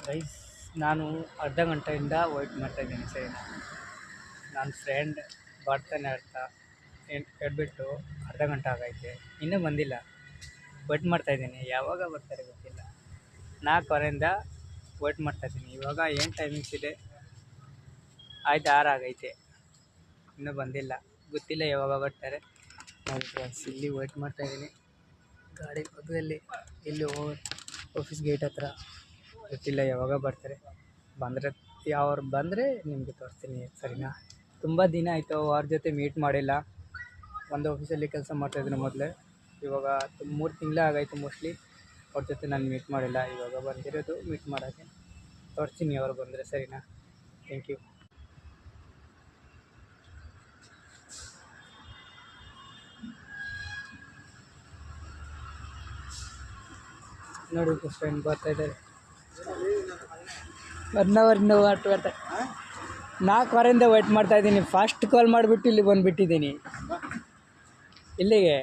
Guys, ನಾನು ಅರ್ಧ ಗಂಟೆಯಿಂದ ವೆಯ್ಟ್ ಮಾಡ್ತಾಯಿದ್ದೀನಿ ಸರಿ. ನನ್ನ ಫ್ರೆಂಡ್ ಬರ್ತಾನೆ ಅಂತ ಹೇಳ್ಬಿಟ್ಟು ಅರ್ಧ ಗಂಟೆ ಆಗೈತೆ, ಇನ್ನೂ ಬಂದಿಲ್ಲ. ವೆಯ್ಟ್ ಮಾಡ್ತಾಯಿದ್ದೀನಿ, ಯಾವಾಗ ಬರ್ತಾರೆ ಗೊತ್ತಿಲ್ಲ. 4:15 ವೆಯ್ಟ್ ಮಾಡ್ತಾಯಿದ್ದೀನಿ. ಇವಾಗ ಏನು ಟೈಮಿಂಗ್ಸ್ ಇದೆ? 5:06 ಆಗೈತೆ, ಇನ್ನೂ ಬಂದಿಲ್ಲ. ಗೊತ್ತಿಲ್ಲ ಯಾವಾಗ ಬರ್ತಾರೆ. ನೋಡಿ ಫ್ರೆಂಡ್ಸ್, ಇಲ್ಲಿ ವೆಯ್ಟ್ ಮಾಡ್ತಾಯಿದ್ದೀನಿ ಗಾಡಿ ಪಕ್ಕದಲ್ಲಿ. ಇಲ್ಲಿ ಆಫೀಸ್ ಗೇಟ್ ಹತ್ರ. ಗೊತ್ತಿಲ್ಲ ಯಾವಾಗ ಬರ್ತಾರೆ. ಬಂದರೆ ಯಾವ್ರು ಬಂದರೆ ನಿಮಗೆ ತೋರಿಸ್ತೀನಿ ಸರಿನಾ. ತುಂಬ ದಿನ ಆಯಿತು ಅವ್ರ ಜೊತೆ ಮೀಟ್ ಮಾಡಿಲ್ಲ. ಒಂದು ಆಫೀಸಲ್ಲಿ ಕೆಲಸ ಮಾಡ್ತಾಯಿದ್ದೀನಿ ಮೊದಲೇ. ಇವಾಗ 3 ತಿಂಗಳೇ ಆಗೈತೆ ಮೋಸ್ಟ್ಲಿ ಅವ್ರ ಜೊತೆ ನಾನು ಮೀಟ್ ಮಾಡಿಲ್ಲ. ಇವಾಗ ಬಂದಿರೋದು ಮೀಟ್ ಮಾಡೋಕ್ಕೆ. ತೋರಿಸ್ತೀನಿ ಅವ್ರು ಬಂದರೆ ಸರಿನಾ. Thank you. ನೋಡಿ ಫ್ರೆಂಡ್ ಬರ್ತಾಯಿದ್ದಾರೆ. 1 ಅವರ್ ಇನ್ನೂ ವೇಟ್ ಮಾಡ್ತಾ 4 ವಾರದಿಂದ ವೇಟ್ ಮಾಡ್ತಾಯಿದ್ದೀನಿ. ಫಾಸ್ಟ್ ಕಾಲ್ ಮಾಡಿಬಿಟ್ಟು ಇಲ್ಲಿ ಬಂದುಬಿಟ್ಟಿದ್ದೀನಿ. ಇಲ್ಲಿಗೆ